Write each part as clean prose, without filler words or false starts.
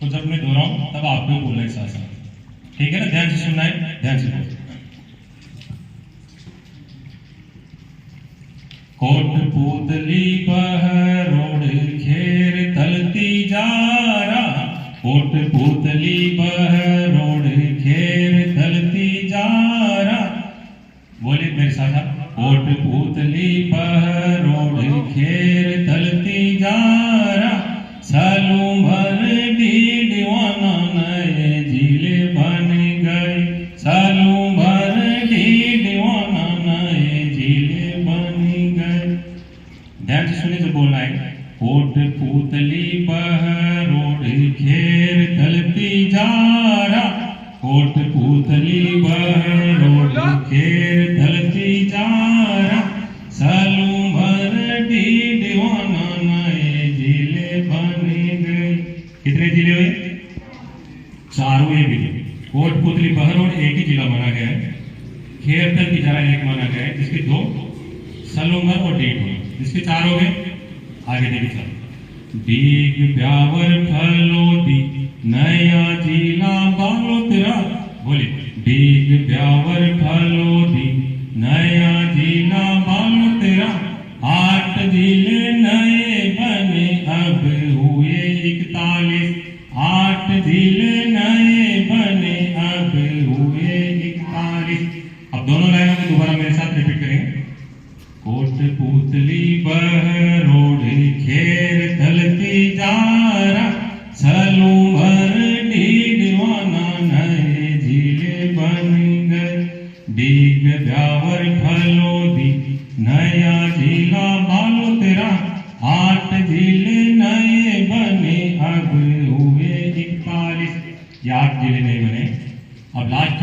तो जब मैं दोहराऊं तब आपको बोलना है साथ साथ, ठीक है ना? ध्यान से सुनना है, ध्यान से बोलना। कोटपुतली बहरोड घेर तलती जारा, कोटपुतली बहरोड घेर तलती जारा। बोले मेरे साथ आप, कोटपुतली बहरोड घेर तलती जारा, सालों भर दीवाना नए जिले बन गए, सालों भर दीवाना नए जिले बन गए। ध्यान से सुने जो बोलना है। कोटपुतली बहरोड घेर तलती जारा, कोटपुतली बहरोड घेर तलती जारा, सालों भर दीवाना नए जिले बन गए। कितने जिले हुए? चारों ये जिले। कोटपुतली बहरोड एक ही जिला माना गया है, घेर तलती जारा एक माना गया है, जिसके दो सलूंगर और डीग हुए, जिसके चार हो गए। आगे देखिए सर, डीग ब्यावर फलोदी नया जिला बालोतरा। बोलिए, डीग ब्यावर फलोदी नया जिला बालोतरा, 8 जिले नए बने अब हुए 41, 8 जिले नए बने अब हुए 41। अब दोनों लाइनों को दोबारा मेरे साथ रिपीट करेंगे। कोटपुतली बहरोड घेर तलती जारा, सालों भर दीवाना नए जिले बन गए, डीग ब्यावर फलोदी नया जिला बालोतरा, 8 जिले नए बने अब हुए 41। ये 8 जिले नहीं बने। अब लास्ट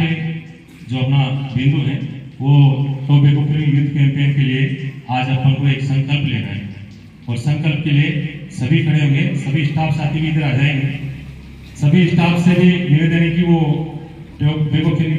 जो अपना बिंदु है वो टोबैको फ्री यूथ कैंपेन के लिए आज अपन को एक संकल्प लेना है, और संकल्प के लिए सभी खड़े होंगे, सभी स्टाफ साथी भी इधर आ जाएंगे। सभी स्टाफ से भी निवेदन है कि वो टोबैको फ्री